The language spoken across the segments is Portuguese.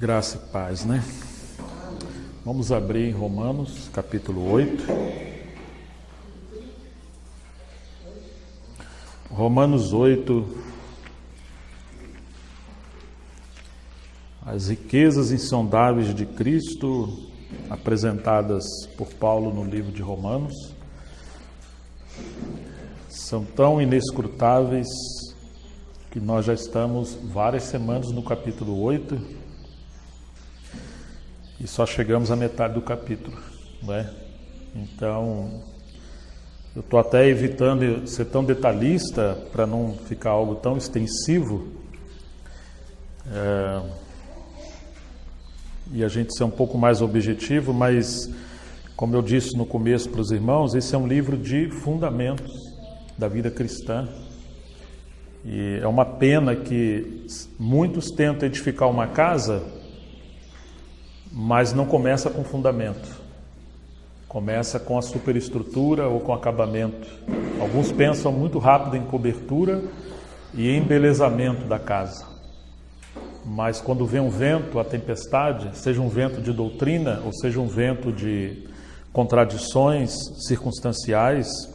Graça e paz, né? Vamos abrir em Romanos, capítulo 8. Romanos 8. As riquezas insondáveis de Cristo, apresentadas por Paulo no livro de Romanos, são tão inescrutáveis que nós já estamos várias semanas no capítulo 8 e só chegamos à metade do capítulo, né? Então, eu estou até evitando ser tão detalhista para não ficar algo tão extensivo e a gente ser um pouco mais objetivo, mas, como eu disse no começo para os irmãos, esse é um livro de fundamentos da vida cristã. E é uma pena que muitos tentam edificar uma casa, mas não começa com fundamento. Começa com a superestrutura ou com acabamento. Alguns pensam muito rápido em cobertura e em embelezamento da casa. Mas quando vem um vento, a tempestade, seja um vento de doutrina ou seja um vento de contradições circunstanciais,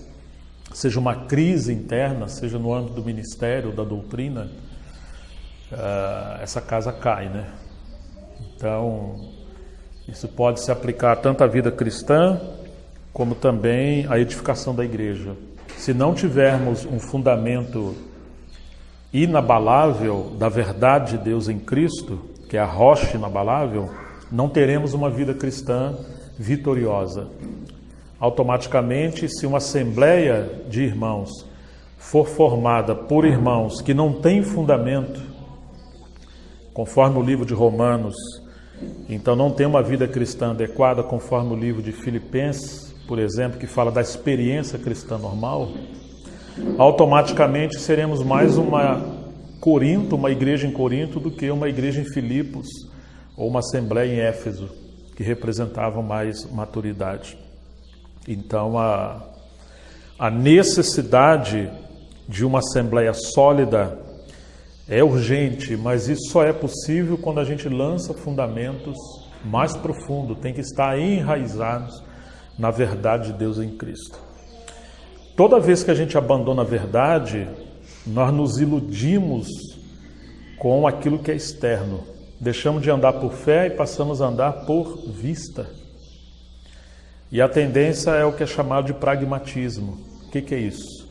seja uma crise interna, seja no âmbito do ministério, da doutrina, essa casa cai, né? Então, isso pode se aplicar tanto à vida cristã, como também à edificação da igreja. Se não tivermos um fundamento inabalável da verdade de Deus em Cristo, que é a rocha inabalável, não teremos uma vida cristã vitoriosa. Automaticamente, se uma assembleia de irmãos for formada por irmãos que não têm fundamento, conforme o livro de Romanos, então não tem uma vida cristã adequada, conforme o livro de Filipenses, por exemplo, que fala da experiência cristã normal, automaticamente seremos mais uma Corinto, uma igreja em Corinto, do que uma igreja em Filipos ou uma assembleia em Éfeso, que representavam mais maturidade. Então, a necessidade de uma assembleia sólida é urgente, mas isso só é possível quando a gente lança fundamentos mais profundos, tem que estar enraizados na verdade de Deus em Cristo. Toda vez que a gente abandona a verdade, nós nos iludimos com aquilo que é externo. Deixamos de andar por fé e passamos a andar por vista. E a tendência é o que é chamado de pragmatismo. O que é isso?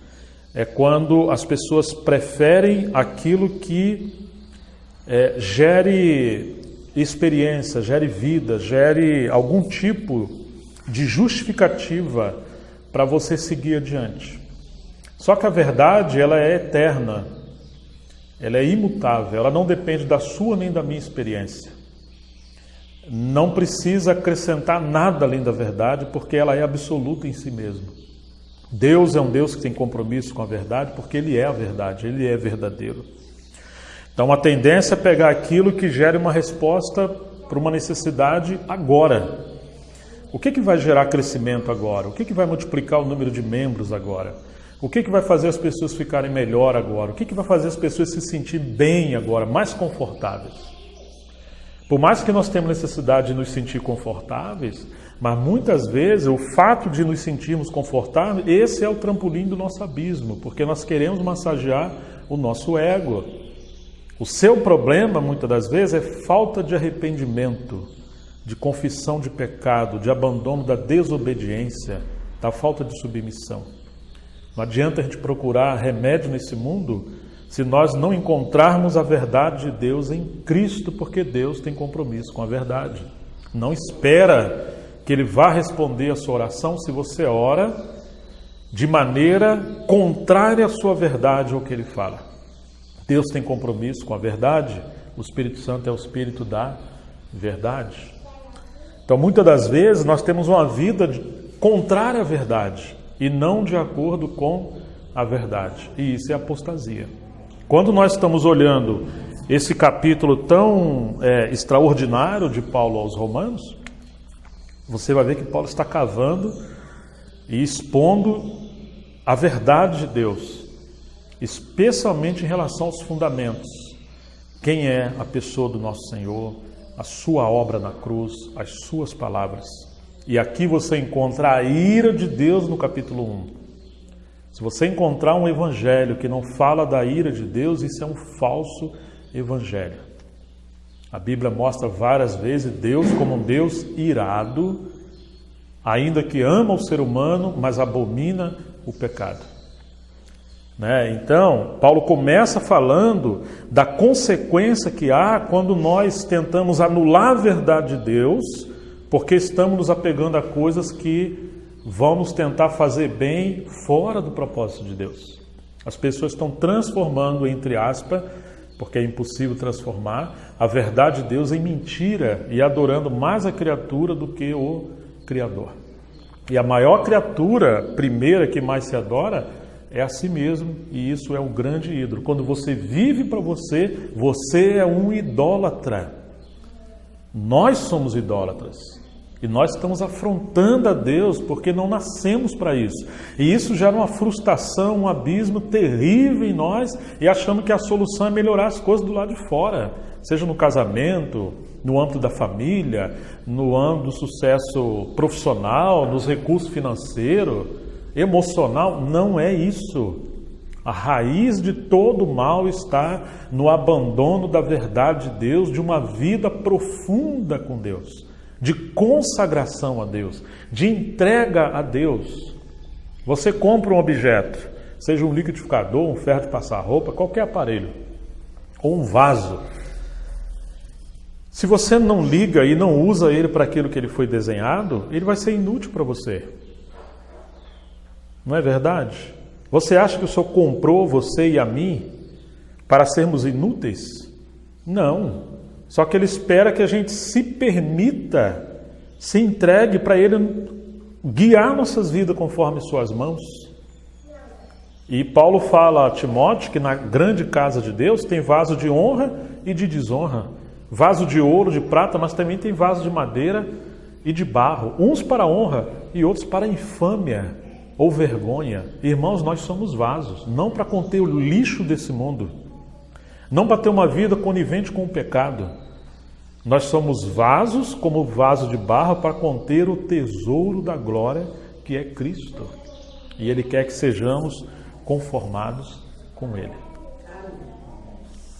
É quando as pessoas preferem aquilo que gere experiência, gere vida, gere algum tipo de justificativa para você seguir adiante. Só que a verdade, ela é eterna, ela é imutável, ela não depende da sua nem da minha experiência. Não precisa acrescentar nada além da verdade, porque ela é absoluta em si mesma. Deus é um Deus que tem compromisso com a verdade, porque Ele é a verdade, Ele é verdadeiro. Então a tendência é pegar aquilo que gere uma resposta para uma necessidade agora. O que vai gerar crescimento agora? O que vai multiplicar o número de membros agora? O que vai fazer as pessoas ficarem melhor agora? O que vai fazer as pessoas se sentirem bem agora, mais confortáveis? Por mais que nós tenhamos necessidade de nos sentir confortáveis, mas muitas vezes o fato de nos sentirmos confortáveis, esse é o trampolim do nosso abismo, porque nós queremos massagear o nosso ego. O seu problema, muitas das vezes, é falta de arrependimento, de confissão de pecado, de abandono da desobediência, da falta de submissão. Não adianta a gente procurar remédio nesse mundo se nós não encontrarmos a verdade de Deus em Cristo, porque Deus tem compromisso com a verdade. Não espera que Ele vá responder a sua oração se você ora de maneira contrária à sua verdade ou ao que Ele fala. Deus tem compromisso com a verdade, o Espírito Santo é o Espírito da verdade. Então, muitas das vezes, nós temos uma vida contrária à verdade e não de acordo com a verdade. E isso é apostasia. Quando nós estamos olhando esse capítulo tão extraordinário de Paulo aos Romanos, você vai ver que Paulo está cavando e expondo a verdade de Deus, especialmente em relação aos fundamentos. Quem é a pessoa do nosso Senhor? a sua obra na cruz, as suas palavras. E aqui você encontra a ira de Deus no capítulo 1. Se você encontrar um evangelho que não fala da ira de Deus, isso é um falso evangelho. A Bíblia mostra várias vezes Deus como um Deus irado, ainda que ama o ser humano, mas abomina o pecado. Então, Paulo começa falando da consequência que há quando nós tentamos anular a verdade de Deus, porque estamos nos apegando a coisas que vamos tentar fazer bem fora do propósito de Deus. As pessoas estão transformando, entre aspas, porque é impossível transformar, a verdade de Deus em mentira e adorando mais a criatura do que o Criador. E a maior criatura, primeira que mais se adora, é a si mesmo, e isso é um grande ídolo. Quando você vive para você, você é um idólatra. Nós somos idólatras. E nós estamos afrontando a Deus porque não nascemos para isso. E isso gera uma frustração, um abismo terrível em nós e achamos que a solução é melhorar as coisas do lado de fora. Seja no casamento, no âmbito da família, no âmbito do sucesso profissional, nos recursos financeiros, emocional. Não é isso. A raiz de todo mal está no abandono da verdade de Deus, de uma vida profunda com Deus, de consagração a Deus, de entrega a Deus. Você compra um objeto, seja um liquidificador, um ferro de passar roupa, qualquer aparelho, ou um vaso. Se você não liga e não usa ele para aquilo que ele foi desenhado, ele vai ser inútil para você. Não é verdade? Você acha que o Senhor comprou você e a mim para sermos inúteis? Não. Só que Ele espera que a gente se permita, se entregue para Ele guiar nossas vidas conforme suas mãos. E Paulo fala a Timóteo que na grande casa de Deus tem vaso de honra e de desonra. Vaso de ouro, de prata, mas também tem vaso de madeira e de barro. Uns para honra e outros para infâmia ou vergonha. Irmãos, nós somos vasos, não para conter o lixo desse mundo. Não para ter uma vida conivente com o pecado. Nós somos vasos, como vaso de barro, para conter o tesouro da glória, que é Cristo. E Ele quer que sejamos conformados com Ele.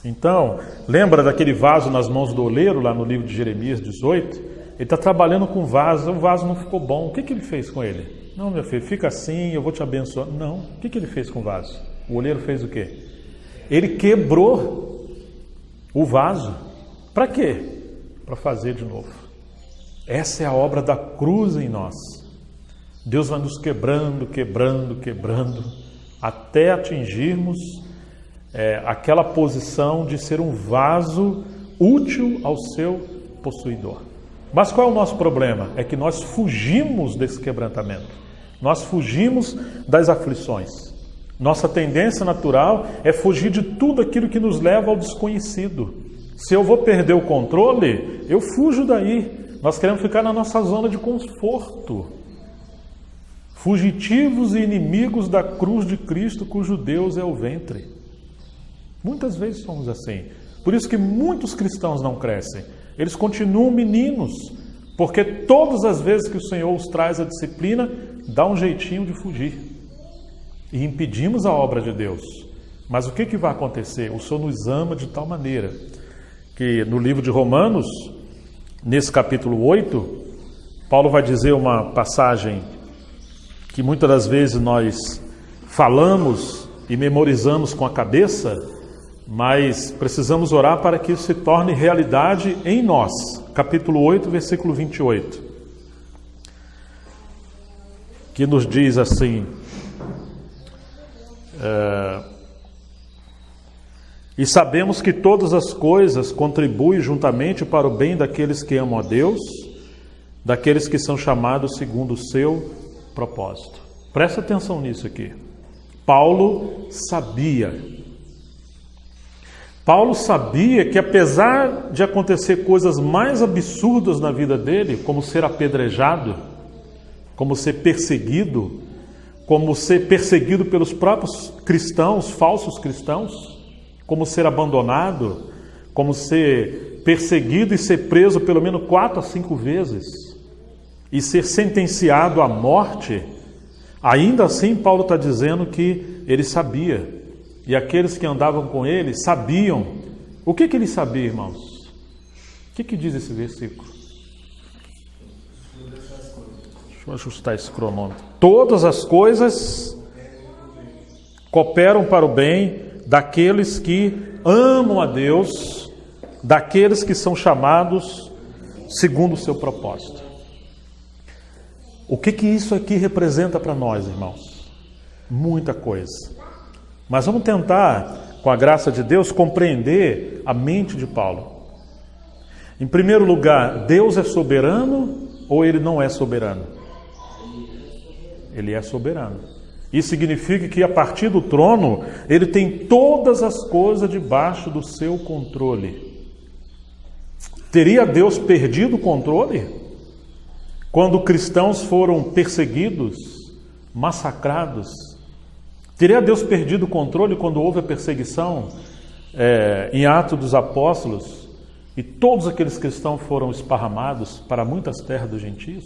Então, lembra daquele vaso nas mãos do oleiro, lá no livro de Jeremias 18? Ele está trabalhando com vaso, o vaso não ficou bom. O que ele fez com ele? Não, meu filho, fica assim, eu vou te abençoar. Não, o que ele fez com o vaso? O oleiro fez o quê? Ele quebrou o vaso. Para quê? Para fazer de novo. Essa é a obra da cruz em nós. Deus vai nos quebrando, quebrando, quebrando, até atingirmos aquela posição de ser um vaso útil ao seu possuidor. Mas qual é o nosso problema? É que nós fugimos desse quebrantamento. Nós fugimos das aflições. Nossa tendência natural é fugir de tudo aquilo que nos leva ao desconhecido. Se eu vou perder o controle, eu fujo daí. Nós queremos ficar na nossa zona de conforto. Fugitivos e inimigos da cruz de Cristo, cujo Deus é o ventre. Muitas vezes somos assim. Por isso que muitos cristãos não crescem. Eles continuam meninos, porque todas as vezes que o Senhor os traz a disciplina, dá um jeitinho de fugir. E impedimos a obra de Deus. Mas o que vai acontecer? O Senhor nos ama de tal maneira que no livro de Romanos, nesse capítulo 8, Paulo vai dizer uma passagem que muitas das vezes nós falamos e memorizamos com a cabeça, mas precisamos orar para que isso se torne realidade em nós. Capítulo 8, versículo 28. Que nos diz assim: e sabemos que todas as coisas contribuem juntamente para o bem daqueles que amam a Deus, daqueles que são chamados segundo o seu propósito. Presta atenção nisso aqui. Paulo sabia que apesar de acontecer coisas mais absurdas na vida dele, como ser apedrejado, como ser perseguido pelos próprios cristãos, falsos cristãos, como ser abandonado, como ser perseguido e ser preso pelo menos 4 a 5 vezes e ser sentenciado à morte, ainda assim Paulo está dizendo que ele sabia, e aqueles que andavam com ele sabiam. O que ele sabia, irmãos? O que diz esse versículo? Deixa eu ajustar esse cronômetro. Todas as coisas cooperam para o bem daqueles que amam a Deus, daqueles que são chamados segundo o seu propósito. O que isso aqui representa para nós, irmãos? Muita coisa. Mas vamos tentar, com a graça de Deus, compreender a mente de Paulo. Em primeiro lugar, Deus é soberano ou Ele não é soberano? Ele é soberano. Isso significa que a partir do trono, Ele tem todas as coisas debaixo do seu controle. Teria Deus perdido o controle? Quando cristãos foram perseguidos, massacrados, teria Deus perdido o controle quando houve a perseguição em Atos dos Apóstolos e todos aqueles cristãos foram esparramados para muitas terras dos gentios?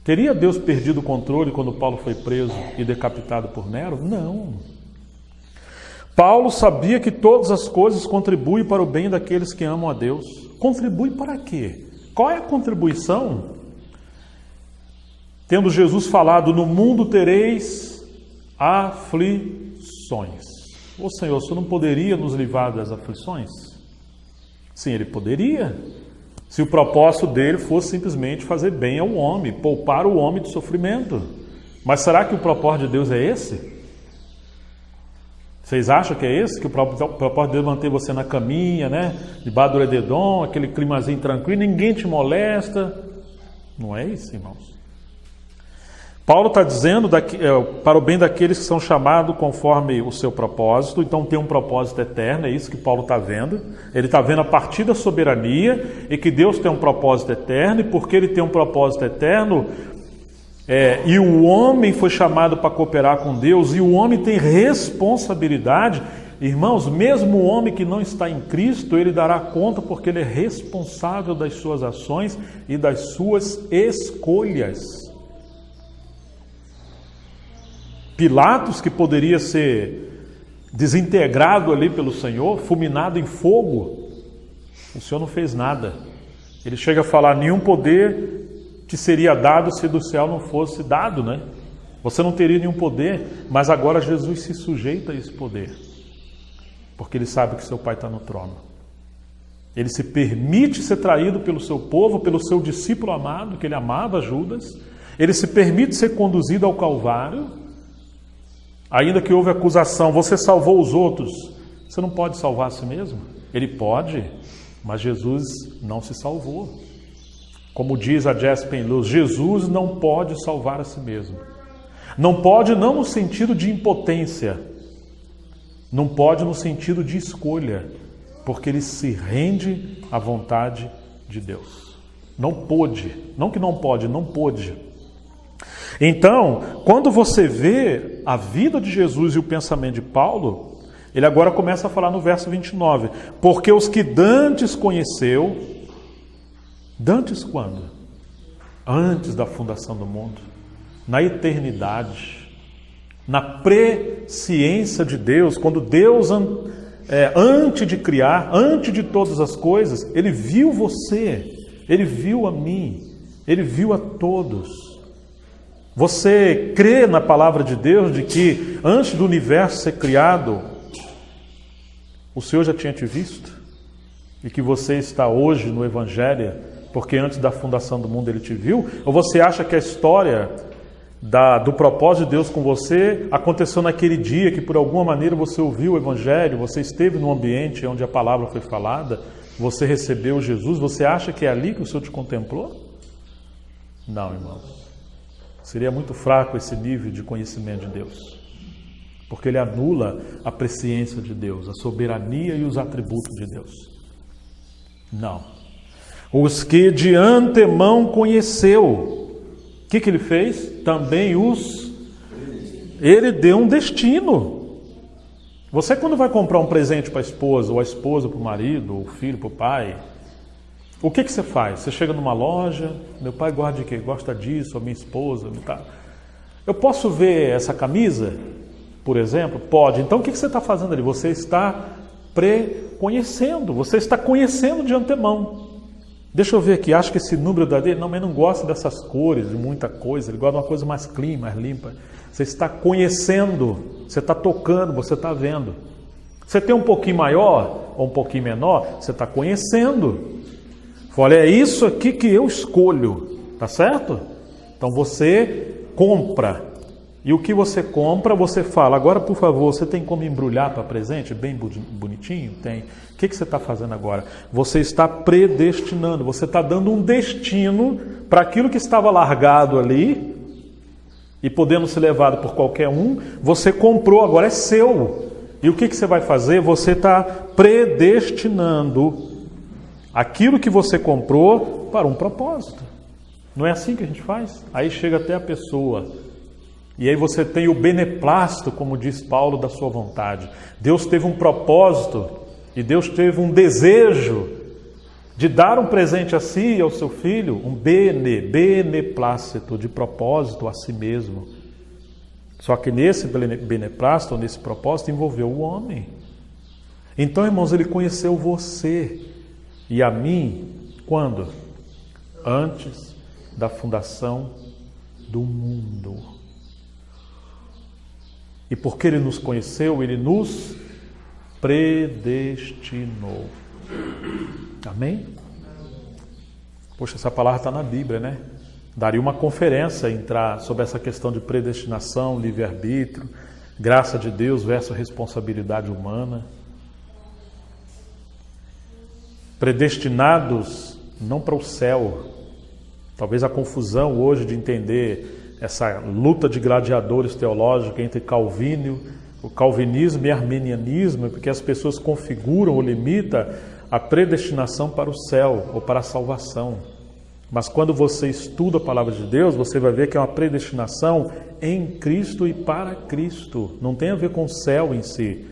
Teria Deus perdido o controle quando Paulo foi preso e decapitado por Nero? Não. Paulo sabia que todas as coisas contribuem para o bem daqueles que amam a Deus. Contribui para quê? Qual é a contribuição? Tendo Jesus falado, no mundo tereis aflições. Ô Senhor, o Senhor não poderia nos livrar das aflições? Sim, Ele poderia. Se o propósito dele fosse simplesmente fazer bem ao homem, poupar o homem de sofrimento. Mas será que o propósito de Deus é esse? Vocês acham que é esse? Que o propósito de Deus é manter você na caminha, né? Debaixo do edredom, aquele climazinho tranquilo, ninguém te molesta. Não é isso, irmãos. Paulo está dizendo para o bem daqueles que são chamados conforme o seu propósito. Então tem um propósito eterno, é isso que Paulo está vendo. Ele está vendo a partir da soberania e que Deus tem um propósito eterno. E porque Ele tem um propósito eterno, e o homem foi chamado para cooperar com Deus, e o homem tem responsabilidade. Irmãos, mesmo o homem que não está em Cristo, ele dará conta porque ele é responsável das suas ações e das suas escolhas. Pilatos, que poderia ser desintegrado ali pelo Senhor, fulminado em fogo, o Senhor não fez nada. Ele chega a falar, nenhum poder te seria dado se do céu não fosse dado, né? Você não teria nenhum poder, mas agora Jesus se sujeita a esse poder, porque Ele sabe que seu Pai está no trono. Ele se permite ser traído pelo seu povo, pelo seu discípulo amado, que Ele amava, Judas. Ele se permite ser conduzido ao Calvário. Ainda que houve acusação, você salvou os outros, você não pode salvar a si mesmo? Ele pode, mas Jesus não se salvou. Como diz a Jess Penrose, Jesus não pode salvar a si mesmo. Não pode não no sentido de impotência, não pode no sentido de escolha, porque Ele se rende à vontade de Deus. Não pôde, não que não pode, não pôde. Então, quando você vê a vida de Jesus e o pensamento de Paulo, ele agora começa a falar no verso 29, porque os que dantes conheceu, dantes quando? Antes da fundação do mundo, na eternidade, na presciência de Deus, quando Deus, antes de criar, antes de todas as coisas, Ele viu você, Ele viu a mim, Ele viu a todos. Você crê na palavra de Deus de que antes do universo ser criado, o Senhor já tinha te visto? E que você está hoje no Evangelho porque antes da fundação do mundo Ele te viu? Ou você acha que a história do propósito de Deus com você aconteceu naquele dia que por alguma maneira você ouviu o Evangelho, você esteve no ambiente onde a palavra foi falada, você recebeu Jesus? Você acha que é ali que o Senhor te contemplou? Não, irmãos. Seria muito fraco esse nível de conhecimento de Deus, porque ele anula a presciência de Deus, a soberania e os atributos de Deus. Não. Os que de antemão conheceu, o que ele fez? Também ele deu um destino. Você, quando vai comprar um presente para a esposa, ou a esposa para o marido, ou o filho para o pai, o que você faz? Você chega numa loja, meu pai gosta de quê? Gosta disso, a minha esposa, tá? Eu posso ver essa camisa, por exemplo? Pode. Então, o que você está fazendo ali? Você está conhecendo, você está conhecendo de antemão. Deixa eu ver aqui, acho que esse número dele, não, mas não gosta dessas cores, de muita coisa, ele gosta de uma coisa mais clean, mais limpa. Você está conhecendo, você está tocando, você está vendo. Você tem um pouquinho maior ou um pouquinho menor, você está conhecendo. Olha, é isso aqui que eu escolho, tá certo? Então você compra. E o que você compra, você fala, agora por favor, você tem como embrulhar para presente, bem bonitinho? Tem. O que você está fazendo agora? Você está predestinando, você está dando um destino para aquilo que estava largado ali e podendo ser levado por qualquer um, você comprou, agora é seu. E o que você vai fazer? Você está predestinando aquilo que você comprou para um propósito. Não é assim que a gente faz? Aí chega até a pessoa. E aí você tem o beneplácito, como diz Paulo, da sua vontade. Deus teve um propósito e Deus teve um desejo de dar um presente a si e ao seu filho, um beneplácito, de propósito a si mesmo. Só que nesse beneplácito, nesse propósito, envolveu o homem. Então, irmãos, ele conheceu você e a mim, quando? Antes da fundação do mundo. E porque ele nos conheceu, ele nos predestinou. Amém? Poxa, essa palavra está na Bíblia, né? Daria uma conferência entrar sobre essa questão de predestinação, livre-arbítrio, graça de Deus versus responsabilidade humana. Predestinados não para o céu. Talvez a confusão hoje de entender essa luta de gladiadores teológica entre o calvinismo e arminianismo, porque as pessoas configuram ou limitam a predestinação para o céu ou para a salvação. Mas quando você estuda a palavra de Deus, você vai ver que é uma predestinação em Cristo e para Cristo. Não tem a ver com o céu em si.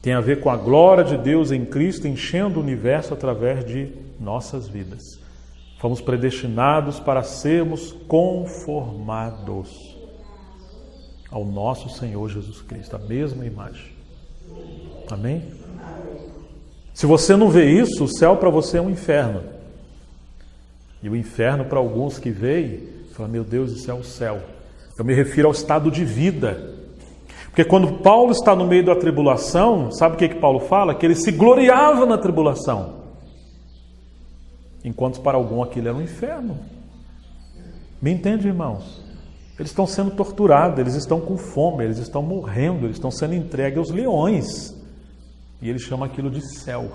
Tem a ver com a glória de Deus em Cristo enchendo o universo através de nossas vidas. Fomos predestinados para sermos conformados ao nosso Senhor Jesus Cristo, a mesma imagem. Amém? Se você não vê isso, o céu para você é um inferno. E o inferno para alguns que veem, fala, meu Deus, isso é o céu. Eu me refiro ao estado de vida. Porque quando Paulo está no meio da tribulação, sabe o que Paulo fala? Que ele se gloriava na tribulação. Enquanto para algum aquilo era um inferno. Me entende, irmãos? Eles estão sendo torturados, eles estão com fome, eles estão morrendo, eles estão sendo entregues aos leões. E ele chama aquilo de céu.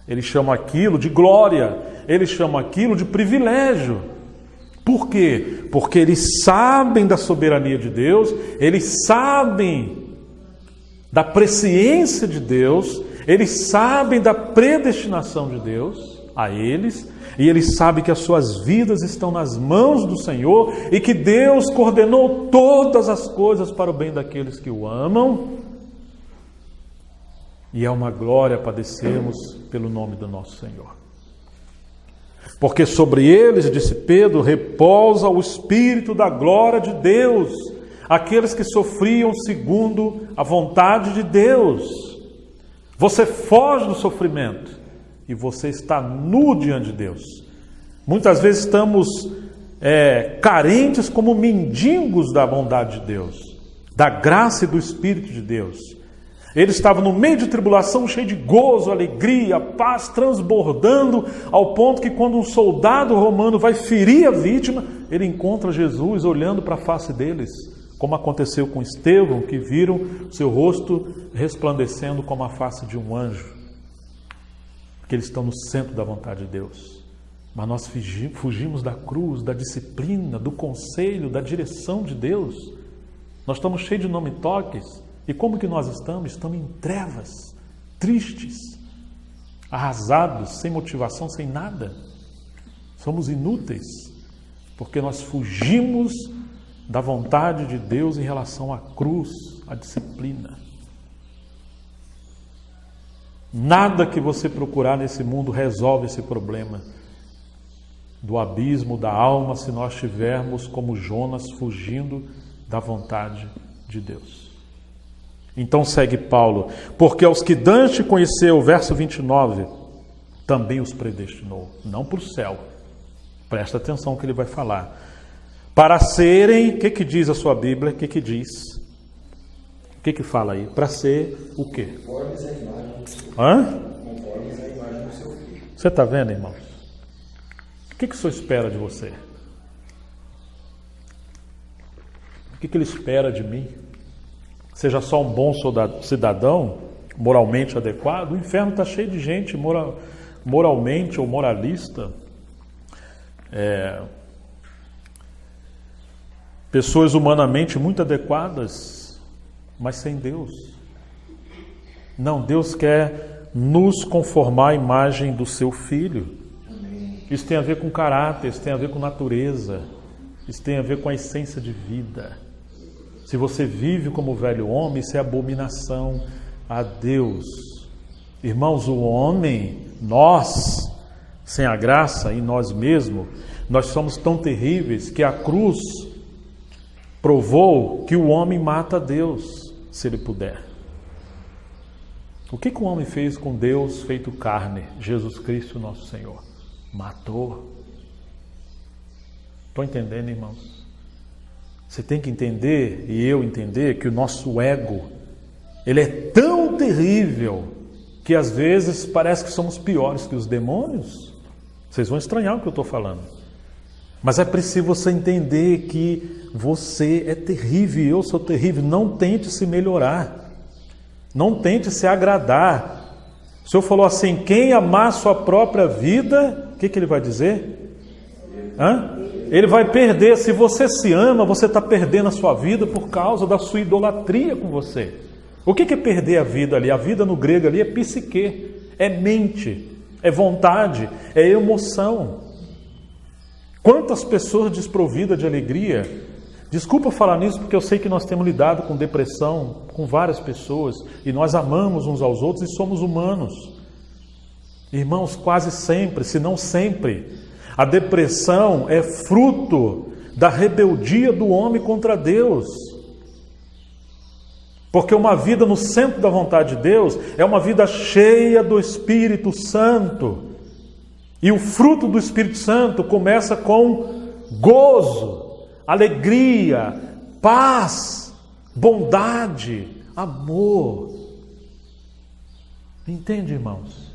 Ele chama aquilo de glória. Ele chama aquilo de privilégio. Por quê? Porque eles sabem da soberania de Deus, eles sabem da presciência de Deus, eles sabem da predestinação de Deus a eles, e eles sabem que as suas vidas estão nas mãos do Senhor e que Deus coordenou todas as coisas para o bem daqueles que o amam. E é uma glória padecermos pelo nome do nosso Senhor. Porque sobre eles, disse Pedro, repousa o Espírito da glória de Deus, aqueles que sofriam segundo a vontade de Deus. Você foge do sofrimento e você está nu diante de Deus. Muitas vezes estamos carentes como mendigos da bondade de Deus, da graça e do Espírito de Deus. Ele estava no meio de tribulação, cheio de gozo, alegria, paz, transbordando, ao ponto que quando um soldado romano vai ferir a vítima, ele encontra Jesus olhando para a face deles, como aconteceu com Estevão, que viram seu rosto resplandecendo como a face de um anjo, porque eles estão no centro da vontade de Deus. Mas nós fugimos da cruz, da disciplina, do conselho, da direção de Deus. Nós estamos cheios de nome-toques. E como que nós estamos? Estamos em trevas, tristes, arrasados, sem motivação, sem nada. Somos inúteis, porque nós fugimos da vontade de Deus em relação à cruz, à disciplina. Nada que você procurar nesse mundo resolve esse problema do abismo da alma se nós estivermos como Jonas fugindo da vontade de Deus. Então segue Paulo, porque aos que Dante conheceu, verso 29, também os predestinou, não para o céu. Presta atenção que ele vai falar. Para serem, o que diz a sua Bíblia? O que diz? O que fala aí? Para ser o quê? Conformes à imagem do seu filho. Hã? Conformes à imagem do seu filho. Você está vendo, irmãos? O que o Senhor espera de você? O que ele espera de mim? Seja só um bom cidadão, moralmente adequado? O inferno está cheio de gente moralmente ou moralista. Pessoas humanamente muito adequadas, mas sem Deus. Não, Deus quer nos conformar à imagem do seu Filho. Isso tem a ver com caráter, isso tem a ver com natureza, isso tem a ver com a essência de vida. Se você vive como velho homem, isso é abominação a Deus. Irmãos, o homem, nós, sem a graça em nós mesmos, nós somos tão terríveis que a cruz provou que o homem mata Deus, se ele puder. O que o homem fez com Deus feito carne? Jesus Cristo, nosso Senhor. Matou. Estão entendendo, irmãos? Você tem que entender, e eu entender, que o nosso ego, ele é tão terrível, que às vezes parece que somos piores que os demônios. Vocês vão estranhar o que eu estou falando. Mas é preciso você entender que você é terrível e eu sou terrível. Não tente se melhorar. Não tente se agradar. O Senhor falou assim, quem amar sua própria vida, o que ele vai dizer? Ele vai perder. Se você se ama, você está perdendo a sua vida por causa da sua idolatria com você. O que é perder a vida ali? A vida no grego ali é psique, é mente, é vontade, é emoção. Quantas pessoas desprovidas de alegria? Desculpa falar nisso porque eu sei que nós temos lidado com depressão, com várias pessoas, e nós amamos uns aos outros e somos humanos. Irmãos, quase sempre, se não sempre, a depressão é fruto da rebeldia do homem contra Deus. Porque uma vida no centro da vontade de Deus é uma vida cheia do Espírito Santo. E o fruto do Espírito Santo começa com gozo, alegria, paz, bondade, amor. Entende, irmãos?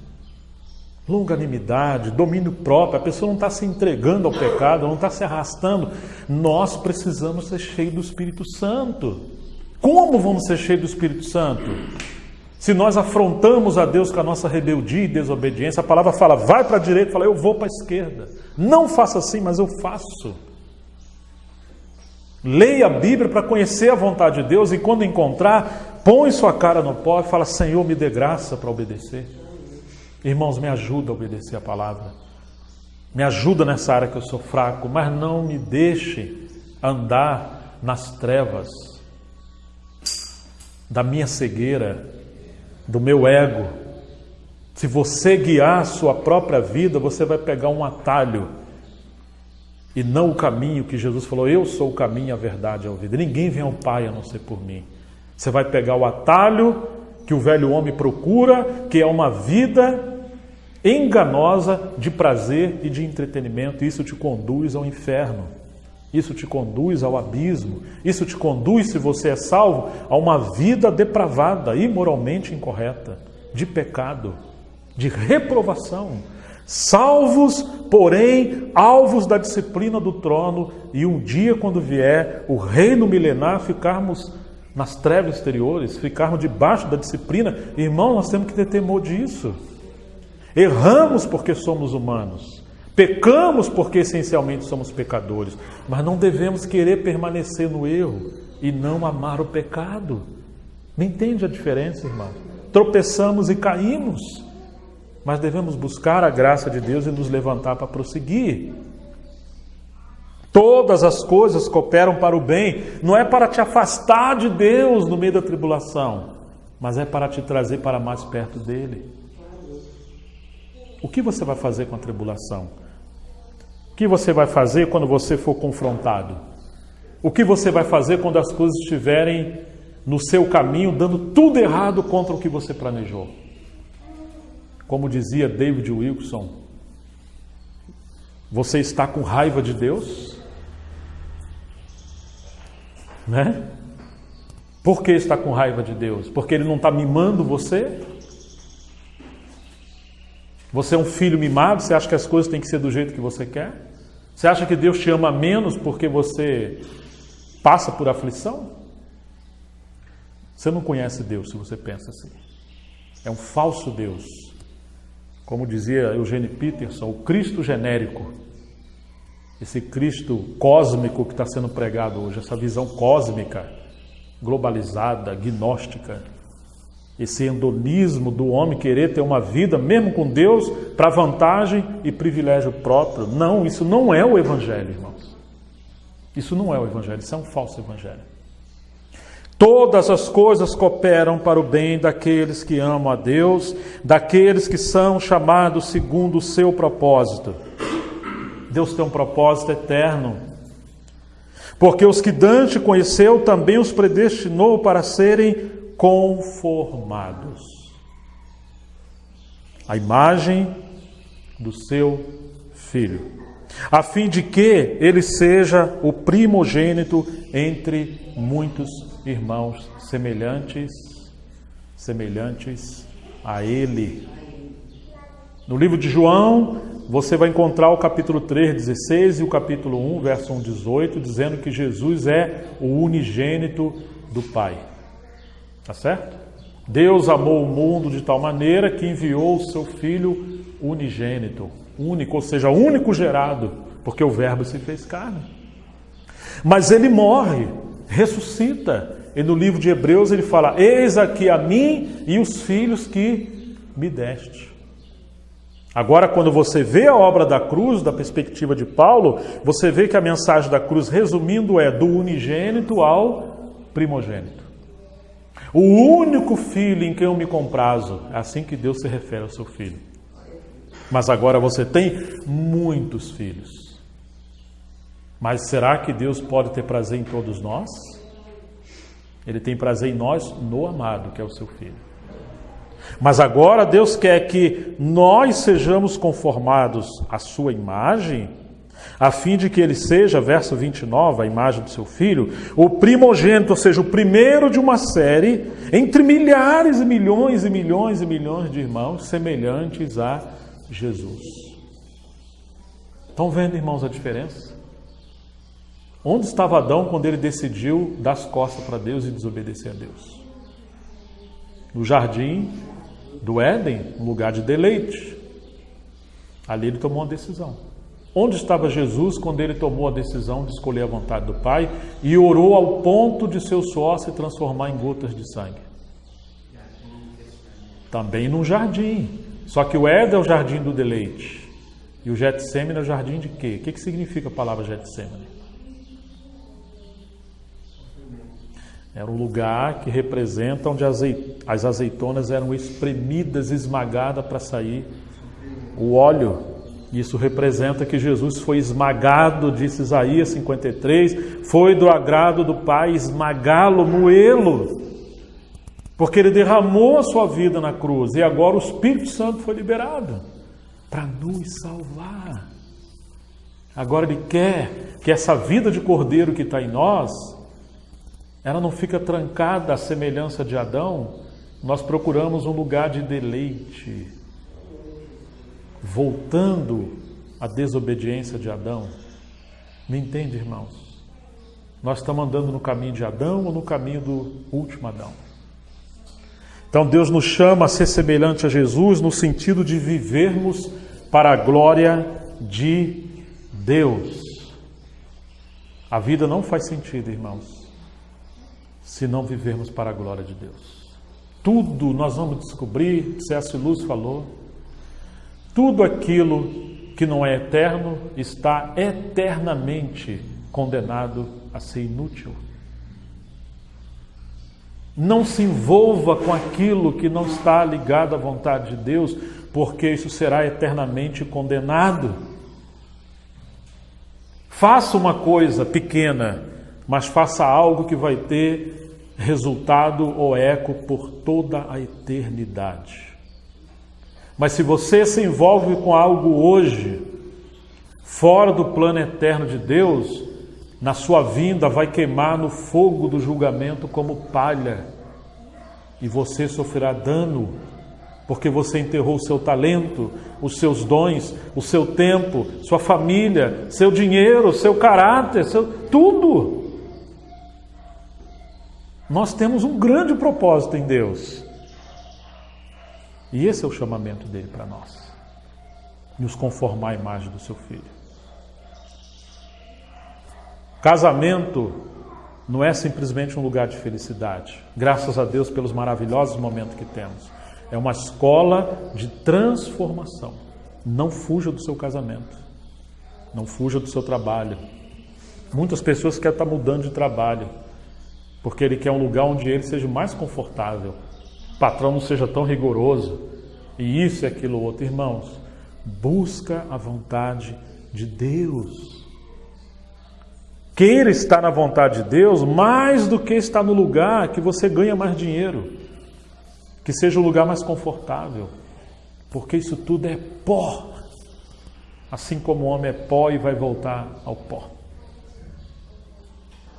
Longanimidade, domínio próprio. A pessoa não está se entregando ao pecado, não está se arrastando. Nós precisamos ser cheios do Espírito Santo. Como vamos ser cheios do Espírito Santo? Se nós afrontamos a Deus com a nossa rebeldia e desobediência, a palavra fala, vai para a direita, fala, eu vou para a esquerda. Não faça assim, mas eu faço. Leia a Bíblia para conhecer a vontade de Deus e quando encontrar, põe sua cara no pó e fala, Senhor, me dê graça para obedecer. Irmãos, me ajuda a obedecer a palavra. Me ajuda nessa área que eu sou fraco, mas não me deixe andar nas trevas da minha cegueira, do meu ego. Se você guiar a sua própria vida, você vai pegar um atalho e não o caminho que Jesus falou, eu sou o caminho, a verdade e a vida. Ninguém vem ao Pai a não ser por mim. Você vai pegar o atalho que o velho homem procura, que é uma vida enganosa de prazer e de entretenimento. Isso te conduz ao inferno. Isso te conduz ao abismo. Isso te conduz, se você é salvo, a uma vida depravada, imoralmente incorreta, de pecado, de reprovação. Salvos, porém, alvos da disciplina do trono, e um dia, quando vier o reino milenar, ficarmos nas trevas exteriores, ficarmos debaixo da disciplina. Irmão, nós temos que ter temor disso. Erramos porque somos humanos. Pecamos porque essencialmente somos pecadores, mas não devemos querer permanecer no erro e não amar o pecado. Não entende a diferença, irmão? Tropeçamos e caímos, mas devemos buscar a graça de Deus e nos levantar para prosseguir. Todas as coisas cooperam para o bem, não é para te afastar de Deus no meio da tribulação, mas é para te trazer para mais perto dele. O que você vai fazer com a tribulação? O que você vai fazer quando você for confrontado? O que você vai fazer quando as coisas estiverem no seu caminho, dando tudo errado contra o que você planejou? Como dizia David Wilkerson, você está com raiva de Deus? Né? Por que está com raiva de Deus? Porque Ele não está mimando você? Você é um filho mimado? Você acha que as coisas têm que ser do jeito que você quer? Você acha que Deus te ama menos porque você passa por aflição? Você não conhece Deus se você pensa assim. É um falso Deus. Como dizia Eugene Peterson, o Cristo genérico. Esse Cristo cósmico que está sendo pregado hoje, essa visão cósmica, globalizada, gnóstica, esse hedonismo do homem querer ter uma vida, mesmo com Deus, para vantagem e privilégio próprio. Não, isso não é o Evangelho, irmãos. Isso não é o Evangelho, isso é um falso Evangelho. Todas as coisas cooperam para o bem daqueles que amam a Deus, daqueles que são chamados segundo o seu propósito. Deus tem um propósito eterno. Porque os que Dante conheceu também os predestinou para serem conformados à imagem do seu Filho, a fim de que ele seja o primogênito entre muitos irmãos semelhantes a ele. No livro de João, você vai encontrar o capítulo 3:16 e o capítulo 1, verso 1:18, dizendo que Jesus é o unigênito do Pai. Tá certo? Deus amou o mundo de tal maneira que enviou o seu Filho unigênito, único, ou seja, único gerado, porque o Verbo se fez carne. Mas ele morre, ressuscita. E no livro de Hebreus ele fala: eis aqui a mim e os filhos que me deste. Agora, quando você vê a obra da cruz, da perspectiva de Paulo, você vê que a mensagem da cruz, resumindo, é do unigênito ao primogênito. O único filho em quem eu me comprazo, é assim que Deus se refere ao seu filho. Mas agora você tem muitos filhos. Mas será que Deus pode ter prazer em todos nós? Ele tem prazer em nós no amado, que é o seu filho. Mas agora Deus quer que nós sejamos conformados à sua imagem, a fim de que ele seja, verso 29, a imagem do seu Filho, o primogênito, ou seja, o primeiro de uma série, entre milhares e milhões e milhões e milhões de irmãos semelhantes a Jesus. Estão vendo, irmãos, a diferença? Onde estava Adão quando ele decidiu dar as costas para Deus e desobedecer a Deus? No jardim do Éden, um lugar de deleite. Ali ele tomou uma decisão. Onde estava Jesus quando ele tomou a decisão de escolher a vontade do Pai e orou ao ponto de seu suor se transformar em gotas de sangue? Também num jardim. Só que o Éden é o jardim do deleite. E o Getsêmani é o jardim de quê? O que significa a palavra Getsêmani? Era um lugar que representa onde as azeitonas eram espremidas, esmagadas para sair o óleo. Isso representa que Jesus foi esmagado, disse Isaías 53, foi do agrado do Pai esmagá-lo, moê-lo, porque ele derramou a sua vida na cruz e agora o Espírito Santo foi liberado para nos salvar. Agora ele quer que essa vida de cordeiro que está em nós, ela não fica trancada à semelhança de Adão. Nós procuramos um lugar de deleite, voltando à desobediência de Adão. Me entende, irmãos? Nós estamos andando no caminho de Adão ou no caminho do último Adão? Então Deus nos chama a ser semelhante a Jesus no sentido de vivermos para a glória de Deus. A vida não faz sentido, irmãos, se não vivermos para a glória de Deus. Tudo nós vamos descobrir, C.S. Lewis falou, tudo aquilo que não é eterno está eternamente condenado a ser inútil. Não se envolva com aquilo que não está ligado à vontade de Deus, porque isso será eternamente condenado. Faça uma coisa pequena, mas faça algo que vai ter resultado ou eco por toda a eternidade. Mas se você se envolve com algo hoje, fora do plano eterno de Deus, na sua vinda vai queimar no fogo do julgamento como palha, e você sofrerá dano, porque você enterrou o seu talento, os seus dons, o seu tempo, sua família, seu dinheiro, seu caráter, tudo. Nós temos um grande propósito em Deus. E esse é o chamamento dele para nós. Nos conformar à imagem do seu Filho. Casamento não é simplesmente um lugar de felicidade. Graças a Deus pelos maravilhosos momentos que temos. É uma escola de transformação. Não fuja do seu casamento. Não fuja do seu trabalho. Muitas pessoas querem estar mudando de trabalho, porque ele quer um lugar onde ele seja mais confortável. O patrão não seja tão rigoroso. E isso e aquilo outro. Irmãos, busca a vontade de Deus. Queira estar na vontade de Deus mais do que estar no lugar que você ganha mais dinheiro. Que seja o lugar mais confortável. Porque isso tudo é pó. Assim como o homem é pó e vai voltar ao pó.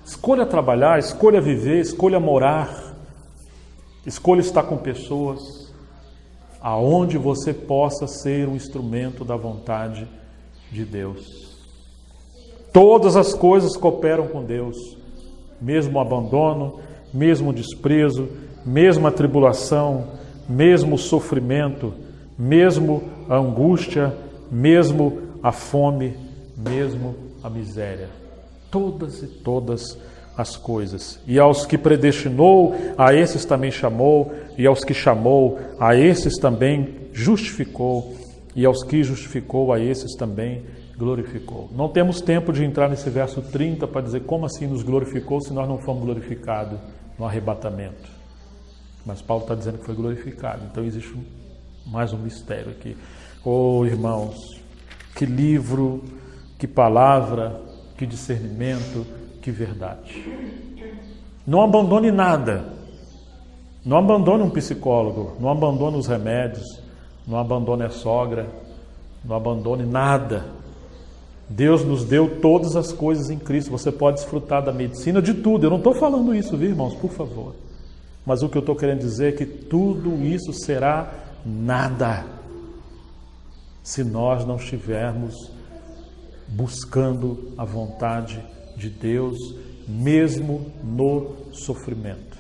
Escolha trabalhar, escolha viver, escolha morar. Escolha estar com pessoas aonde você possa ser um instrumento da vontade de Deus. Todas as coisas cooperam com Deus, mesmo o abandono, mesmo o desprezo, mesmo a tribulação, mesmo o sofrimento, mesmo a angústia, mesmo a fome, mesmo a miséria. Todas e todas as coisas. E aos que predestinou, a esses também chamou, e aos que chamou, a esses também justificou, e aos que justificou, a esses também glorificou. Não temos tempo de entrar nesse verso 30 para dizer como assim nos glorificou se nós não fomos glorificados no arrebatamento. Mas Paulo está dizendo que foi glorificado. Então existe mais um mistério aqui. Oh, irmãos, que livro, que palavra, que discernimento, que verdade. Não abandone nada. Não abandone um psicólogo, não abandone os remédios, não abandone a sogra, não abandone nada. Deus nos deu todas as coisas em Cristo. Você pode desfrutar da medicina, de tudo. Eu não estou falando isso, viu, irmãos? Por favor. Mas o que eu estou querendo dizer é que tudo isso será nada se nós não estivermos buscando a vontade de Deus, mesmo no sofrimento.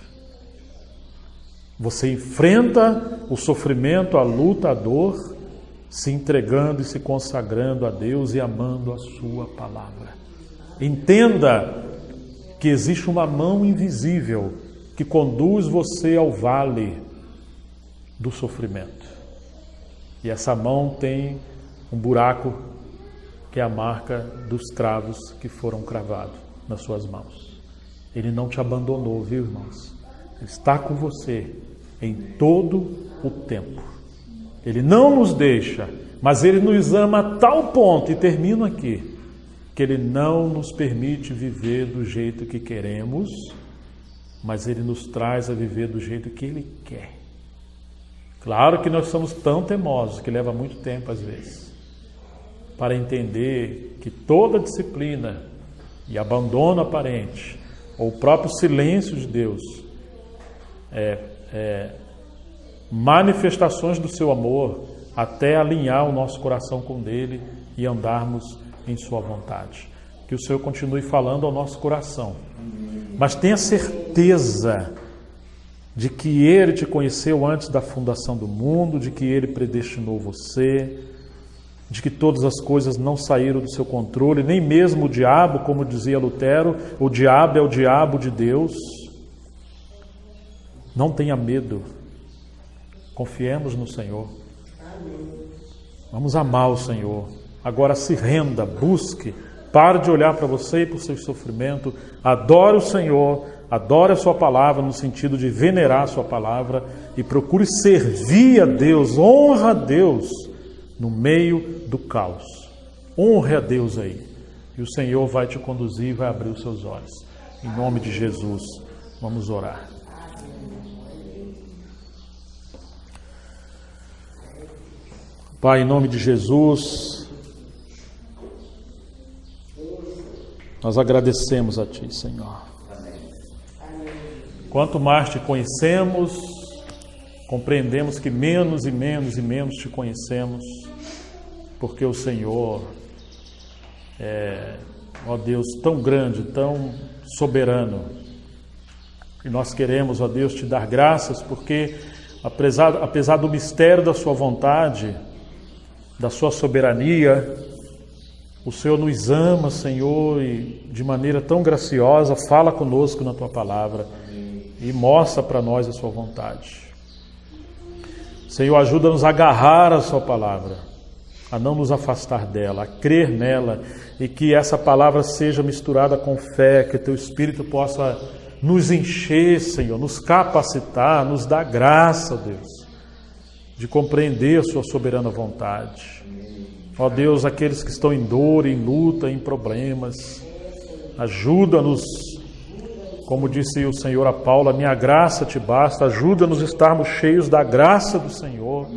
Você enfrenta o sofrimento, a luta, a dor, se entregando e se consagrando a Deus e amando a sua palavra. Entenda que existe uma mão invisível que conduz você ao vale do sofrimento. E essa mão tem um buraco que é a marca dos cravos que foram cravados nas suas mãos. Ele não te abandonou, viu, irmãos? Ele está com você em todo o tempo. Ele não nos deixa, mas Ele nos ama a tal ponto, e termino aqui, que Ele não nos permite viver do jeito que queremos, mas Ele nos traz a viver do jeito que Ele quer. Claro que nós somos tão teimosos, que leva muito tempo às vezes, para entender que toda disciplina e abandono aparente, ou o próprio silêncio de Deus, manifestações do seu amor até alinhar o nosso coração com dele e andarmos em sua vontade. Que o Senhor continue falando ao nosso coração. Mas tenha certeza de que Ele te conheceu antes da fundação do mundo, de que Ele predestinou você, de que todas as coisas não saíram do seu controle, nem mesmo o diabo, como dizia Lutero, o diabo é o diabo de Deus. Não tenha medo. Confiemos no Senhor. Vamos amar o Senhor. Agora se renda, busque Pare de olhar para você e para o seu sofrimento. Adore o Senhor, adore a sua palavra no sentido de venerar a sua palavra e procure servir a Deus, honra a Deus no meio do caos. Honre a Deus aí. E o Senhor vai te conduzir e vai abrir os seus olhos. Em nome de Jesus, vamos orar. Pai, em nome de Jesus, nós agradecemos a Ti, Senhor. Quanto mais Te conhecemos, compreendemos que menos e menos e menos Te conhecemos, porque o Senhor é, ó Deus, tão grande, tão soberano. E nós queremos, ó Deus, Te dar graças, porque apesar do mistério da Sua vontade, da Sua soberania, o Senhor nos ama, Senhor, e de maneira tão graciosa fala conosco na Tua palavra e mostra para nós a Sua vontade. Senhor, ajuda-nos a agarrar a Sua palavra, a não nos afastar dela, a crer nela, e que essa palavra seja misturada com fé, que Teu Espírito possa nos encher, Senhor, nos capacitar, nos dar graça, Deus, de compreender a Sua soberana vontade. Ó Deus, aqueles que estão em dor, em luta, em problemas, ajuda-nos, como disse o Senhor a Paulo, a minha graça te basta, ajuda-nos a estarmos cheios da graça do Senhor,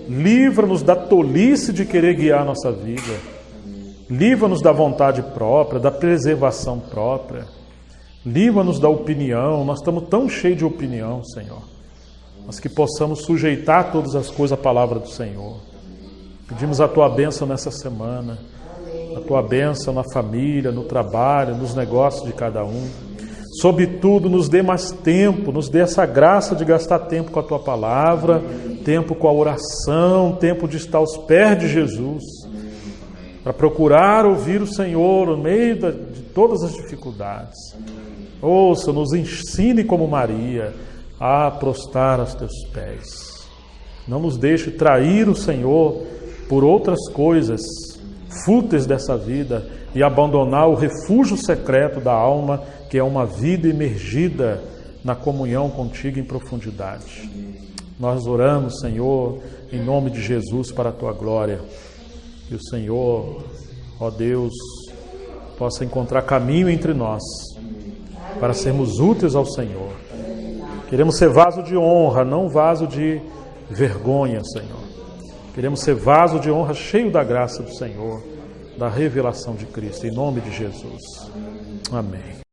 livra-nos da tolice de querer guiar a nossa vida, livra-nos da vontade própria, da preservação própria, livra-nos da opinião. Nós estamos tão cheios de opinião, Senhor, mas que possamos sujeitar todas as coisas à palavra do Senhor. Pedimos a Tua bênção nessa semana, a Tua bênção na família, no trabalho, nos negócios de cada um. Sobretudo, nos dê mais tempo, nos dê essa graça de gastar tempo com a Tua palavra, tempo com a oração, tempo de estar aos pés de Jesus, para procurar ouvir o Senhor no meio de todas as dificuldades. Ouça, nos ensine como Maria a prostrar aos Teus pés. Não nos deixe trair o Senhor por outras coisas fúteis dessa vida e abandonar o refúgio secreto da alma, que é uma vida imergida na comunhão contigo em profundidade. Nós oramos, Senhor, em nome de Jesus, para a Tua glória. Que o Senhor, ó Deus, possa encontrar caminho entre nós para sermos úteis ao Senhor. Queremos ser vaso de honra, não vaso de vergonha, Senhor. Queremos ser vaso de honra cheio da graça do Senhor, da revelação de Cristo, em nome de Jesus. Amém.